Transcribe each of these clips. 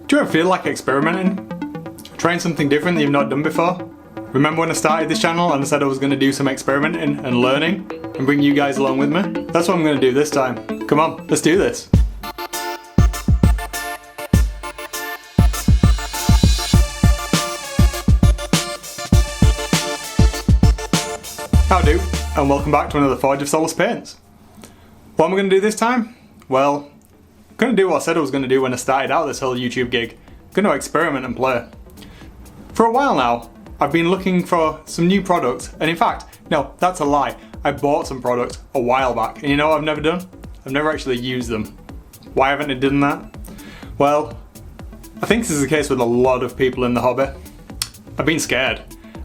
Do you ever feel like experimenting? Trying something different that you've not done before? Remember when I started this channel and I said I was going to do some experimenting and learning and bring you guys along with me? That's what I'm going to do this time. Come on, let's do this. Howdy, and welcome back to another Forge of Soulless Paints. What am I going to do this time? Well, I'm going to do what I said I was going to do when I started out this whole YouTube gig. I'm going to experiment and play. For a while now, I've been looking for some new products, and in fact, no, that's a lie. I bought some products a while back, and you know what I've never done? I've never actually used them. Why haven't I done that? Well, I think this is the case with a lot of people in the hobby. I've been scared.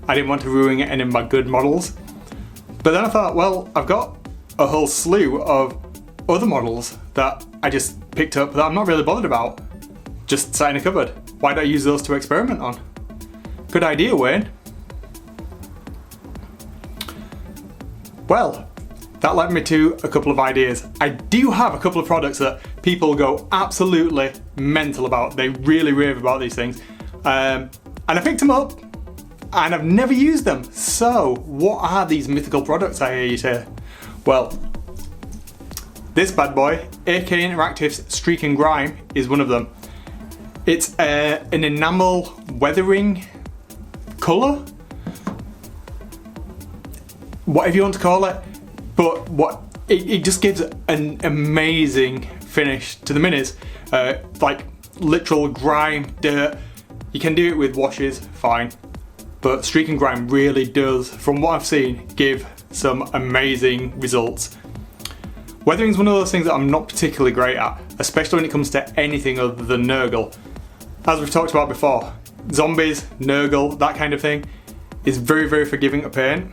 I didn't want to ruin any of my good models. But then I thought, well, I've got a whole slew of other models that I just picked up that I'm not really bothered about. Just sat in a cupboard. Why don't I use those to experiment on? Good idea, Wayne. Well, that led me to a couple of ideas. I do have a couple of products that people go absolutely mental about. They really rave about these things. And I picked them up and I've never used them. So, what are these mythical products, I hear you say? Well, this bad boy, AK Interactive's Streak and Grime, is one of them. It's an enamel weathering colour, whatever you want to call it, but it just gives an amazing finish to the minis. Like literal grime, dirt. You can do it with washes, fine, but Streak and Grime really does, from what I've seen, give some amazing results. Weathering is one of those things that I'm not particularly great at, especially when it comes to anything other than Nurgle. As we've talked about before, zombies, Nurgle, that kind of thing is very, very forgiving to paint.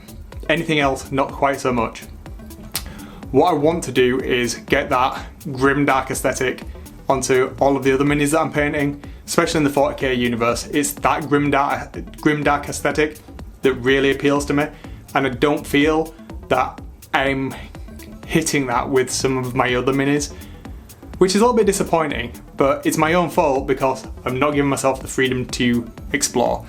Anything else, not quite so much. What I want to do is get that grimdark aesthetic onto all of the other minis that I'm painting, especially in the 40k universe. It's that grimdark aesthetic that really appeals to me, and I don't feel that I'm hitting that with some of my other minis, which is a little bit disappointing, but it's my own fault because I'm not giving myself the freedom to explore.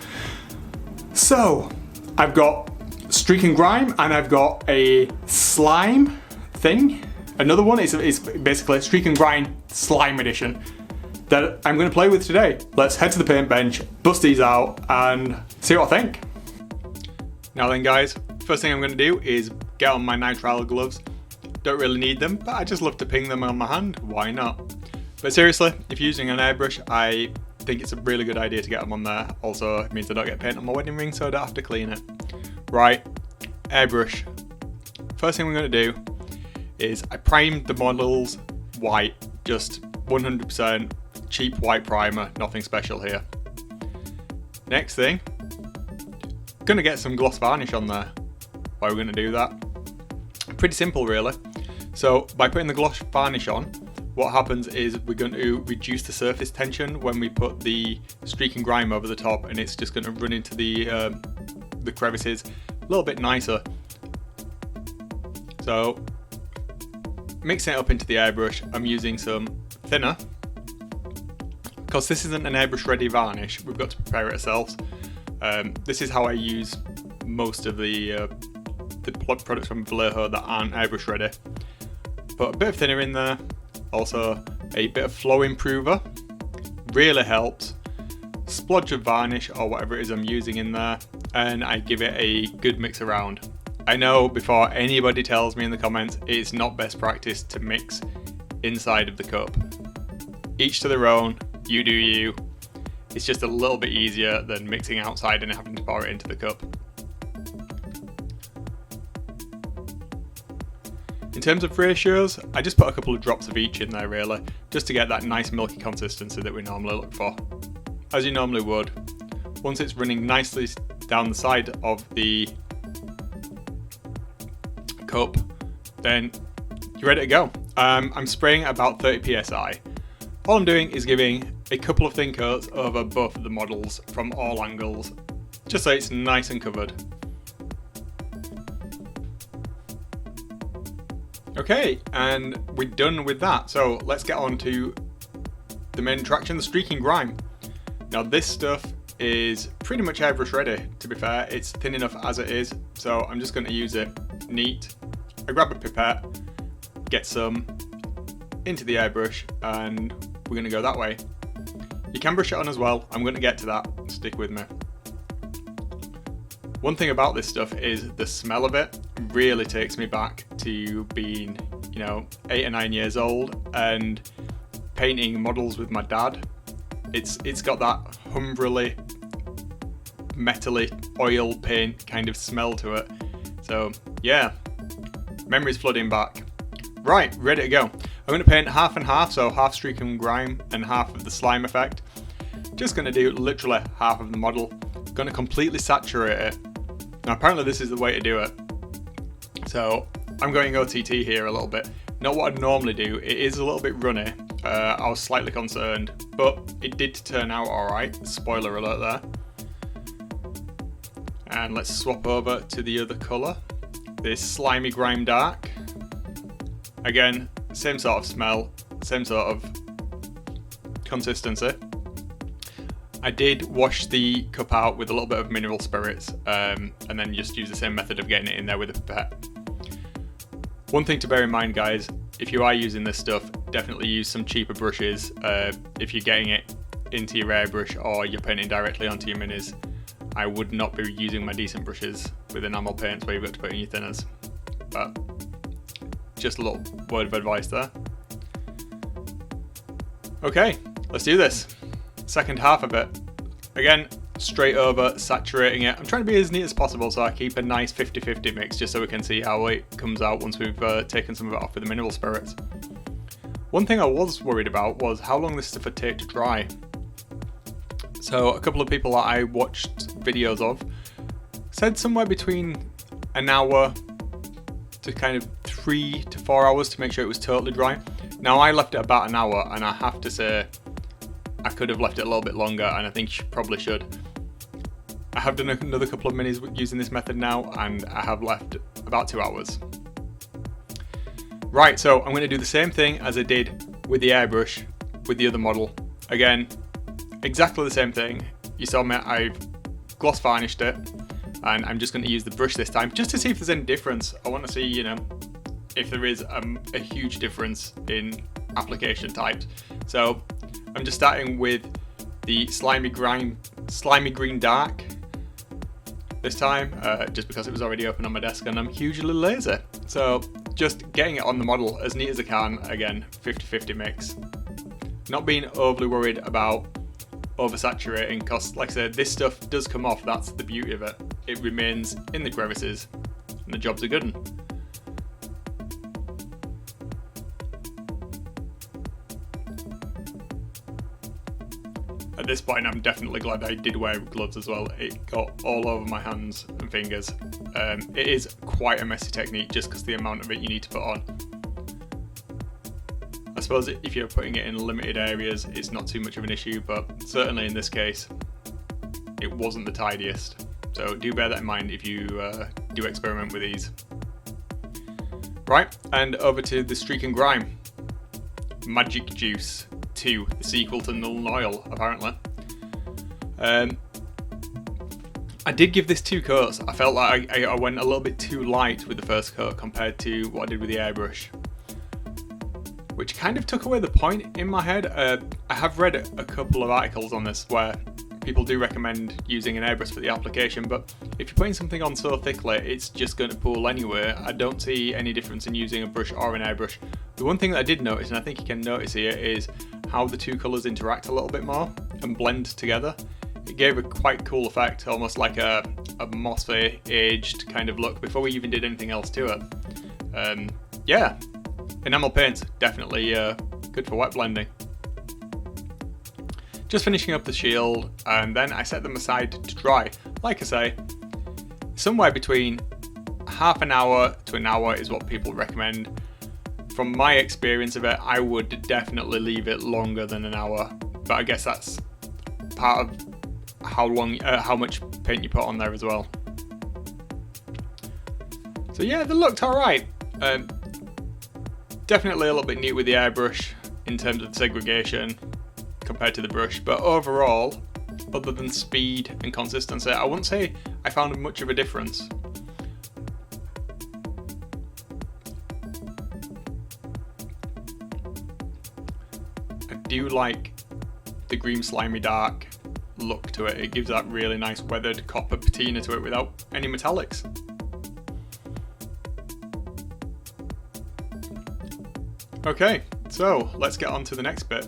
So, I've got Streak and Grime, and I've got a slime thing. Another one is basically Streak and Grime Slime Edition that I'm going to play with today. Let's head to the paint bench, bust these out, and see what I think. Now then guys, first thing I'm going to do is get on my nitrile gloves. Don't really need them, but I just love to ping them on my hand, why not? But seriously, if you're using an airbrush, I think it's a really good idea to get them on there. Also, it means I don't get paint on my wedding ring, so I don't have to clean it. Right, airbrush. First thing we're going to do is I primed the models white, just 100% cheap white primer, nothing special here. Next thing, going to get some gloss varnish on there. Why are we going to do that? Pretty simple really. So by putting the gloss varnish on, what happens is we're going to reduce the surface tension when we put the Streak and Grime over the top, and it's just going to run into the crevices a little bit nicer. So mixing it up into the airbrush, I'm using some thinner. Because this isn't an airbrush ready varnish, we've got to prepare it ourselves. This is how I use most of the products from Vallejo that aren't airbrush ready. Put a bit of thinner in there, also a bit of flow improver, really helps. Splodge of varnish or whatever it is I'm using in there, and I give it a good mix around. I know before anybody tells me in the comments, it's not best practice to mix inside of the cup. Each to their own, you do you. It's just a little bit easier than mixing outside and having to pour it into the cup. In terms of ratios, I just put a couple of drops of each in there really, just to get that nice milky consistency that we normally look for. As you normally would, once it's running nicely down the side of the cup, then you're ready to go. I'm spraying about 30 psi. All I'm doing is giving a couple of thin coats over both of the models from all angles, just so it's nice and covered. Okay, and we're done with that, so let's get on to the main attraction, the Streak and Grime. Now this stuff is pretty much airbrush ready, to be fair. It's thin enough as it is, so I'm just going to use it neat. I grab a pipette, get some into the airbrush, and we're going to go that way. You can brush it on as well. I'm going to get to that. Stick with me. One thing about this stuff is the smell of it really takes me back to being, 8 or 9 years old and painting models with my dad. It's got that humbrily, metally oil paint kind of smell to it. So yeah, memories flooding back. Right, ready to go. I'm going to paint half and half, so half streak and grime and half of the slime effect. Just going to do literally half of the model. Going to completely saturate it. Now apparently this is the way to do it. So I'm going OTT here a little bit. Not what I'd normally do. It is a little bit runny. I was slightly concerned, but it did turn out alright. Spoiler alert there. And let's swap over to the other colour. This slimy grime dark. Again, same sort of smell, same sort of consistency. I did wash the cup out with a little bit of mineral spirits, and then just use the same method of getting it in there with a pipette. One thing to bear in mind, guys, if you are using this stuff, definitely use some cheaper brushes if you're getting it into your airbrush or you're painting directly onto your minis. I would not be using my decent brushes with enamel paints where you've got to put in your thinners. But just a little word of advice there. Okay, let's do this. Second half of it. Again, straight over, saturating it. I'm trying to be as neat as possible so I keep a nice 50-50 mix just so we can see how it comes out once we've taken some of it off with the mineral spirits. One thing I was worried about was how long this stuff would take to dry. So a couple of people that I watched videos of said somewhere between an hour to kind of 3 to 4 hours to make sure it was totally dry. Now I left it about an hour, and I have to say I could have left it a little bit longer, and I think you probably should. I have done another couple of minis using this method now, and I have left about 2 hours. Right, so I'm going to do the same thing as I did with the airbrush with the other model. Again, exactly the same thing. You saw me, I've gloss varnished it, and I'm just going to use the brush this time just to see if there's any difference. I want to see, if there is a huge difference in application types. So I'm just starting with the slimy green dark this time, just because it was already open on my desk and I'm hugely lazy. So just getting it on the model as neat as I can. Again, 50-50 mix. Not being overly worried about oversaturating, because like I said, this stuff does come off. That's the beauty of it. It remains in the crevices and the job's a good one. At this point, I'm definitely glad I did wear gloves as well. It got all over my hands and fingers. It is quite a messy technique just because the amount of it you need to put on. I suppose if you're putting it in limited areas, it's not too much of an issue, but certainly in this case, it wasn't the tidiest. So do bear that in mind if you do experiment with these. Right, and over to the Streak and Grime. Magic Juice 2, the sequel to Null Oil, apparently. I did give this 2 coats. I felt like I went a little bit too light with the first coat compared to what I did with the airbrush, which kind of took away the point in my head. I have read a couple of articles on this where people do recommend using an airbrush for the application, but if you're putting something on so thickly, it's just going to pool anyway. I don't see any difference in using a brush or an airbrush. The one thing that I did notice, and I think you can notice here, is how the 2 colours interact a little bit more and blend together. It gave a quite cool effect, almost like a mossy, aged kind of look before we even did anything else to it. Yeah, enamel paints, definitely good for wet blending. Just finishing up the shield, and then I set them aside to dry. Like I say, somewhere between half an hour to an hour is what people recommend. From my experience of it, I would definitely leave it longer than an hour, but I guess that's part of how much paint you put on there as well. So yeah, they looked alright. Definitely a little bit neat with the airbrush in terms of segregation compared to the brush, but overall other than speed and consistency. I wouldn't say I found much of a difference. I do like the green slimy dark look to it. It gives that really nice weathered copper patina to it without any metallics. Okay, so let's get on to the next bit.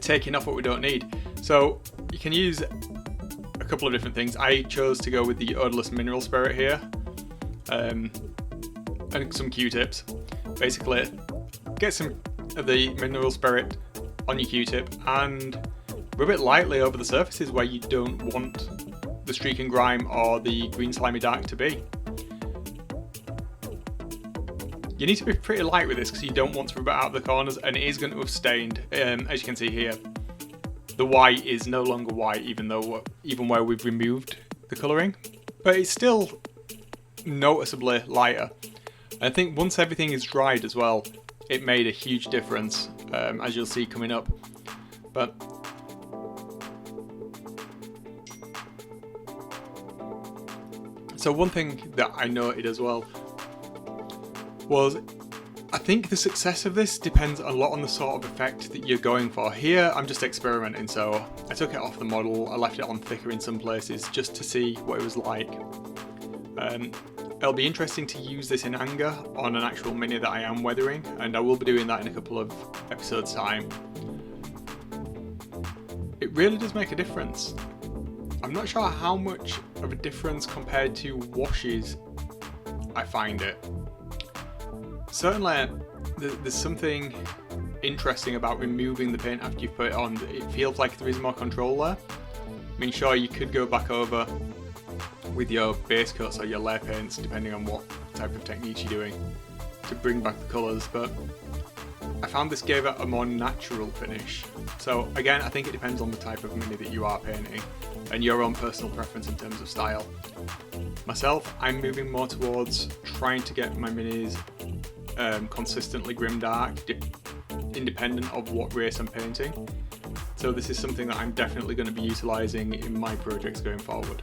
Taking off what we don't need. So you can use a couple of different things. I chose to go with the odorless mineral spirit here, and some Q-tips. Basically, get some of the mineral spirit on your Q-tip and rub it lightly over the surfaces where you don't want the streak and grime or the green slimy dark to be. You need to be pretty light with this because you don't want to rub it out of the corners, and it is going to have stained. As you can see here, the white is no longer white, even where we've removed the colouring, but it's still noticeably lighter. I think once everything is dried as well, it made a huge difference, as you'll see coming up. But so one thing that I noted as well was, I think the success of this depends a lot on the sort of effect that you're going for. Here I'm just experimenting, so I took it off the model, I left it on thicker in some places just to see what it was like. It'll be interesting to use this in anger on an actual mini that I am weathering, and I will be doing that in a couple of episodes time. It really does make a difference. I'm not sure how much of a difference compared to washes I find it. Certainly, there's something interesting about removing the paint after you put it on. It feels like there is more control there. I mean, sure, you could go back over with your base coats or your layer paints, depending on what type of techniques you're doing, to bring back the colours, but I found this gave it a more natural finish. So again, I think it depends on the type of mini that you are painting and your own personal preference in terms of style. Myself, I'm moving more towards trying to get my minis consistently grimdark, independent of what race I'm painting. So this is something that I'm definitely going to be utilising in my projects going forward.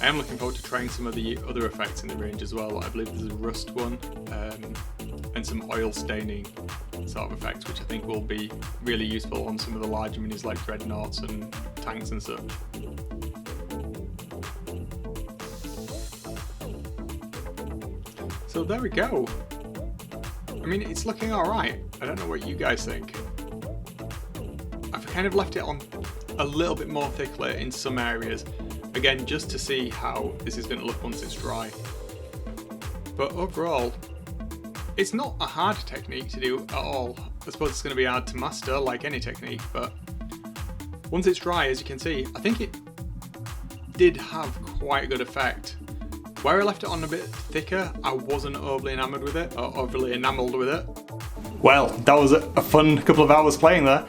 I am looking forward to trying some of the other effects in the range as well. I believe there's a rust one and some oil staining sort of effects, which I think will be really useful on some of the larger minis like dreadnoughts and tanks and such. So there we go. I mean, it's looking alright. I don't know what you guys think. I've kind of left it on a little bit more thickly in some areas, again just to see how this is going to look once it's dry. But overall, it's not a hard technique to do at all. I suppose it's going to be hard to master like any technique, but once it's dry, as you can see, I think it did have quite a good effect. Where I left it on a bit thicker, I wasn't overly enamoured with it, or overly enamelled with it. Well, that was a fun couple of hours playing there.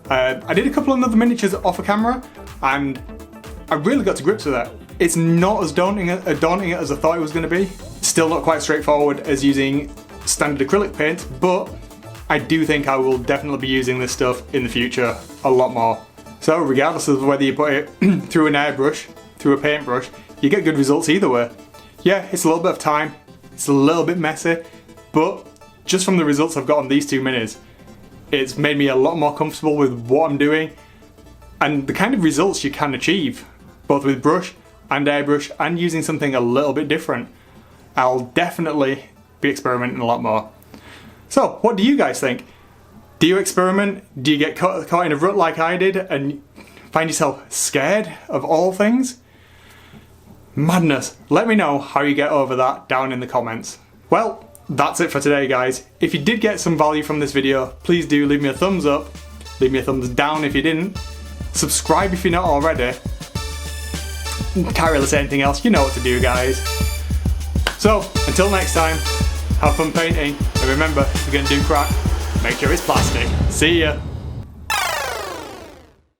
I did a couple of other miniatures off a camera, and I really got to grips with it. It's not as daunting as I thought it was going to be. Still not quite straightforward as using standard acrylic paint, but I do think I will definitely be using this stuff in the future a lot more. So regardless of whether you put it through an airbrush, through a paintbrush, you get good results either way. Yeah, it's a little bit of time, it's a little bit messy, but just from the results I've got on these two minis, it's made me a lot more comfortable with what I'm doing and the kind of results you can achieve, both with brush and airbrush and using something a little bit different. I'll definitely be experimenting a lot more. So, what do you guys think? Do you experiment? Do you get caught in a rut like I did and find yourself scared of all things? Madness. Let me know how you get over that down in the comments. Well, that's it for today, guys. If you did get some value from this video, please do leave me a thumbs up, leave me a thumbs down if you didn't, subscribe if you're not already. Can't really say anything else, you know what to do, guys. So, until next time, have fun painting, and remember, if you're going to do crack, make sure it's plastic. See ya!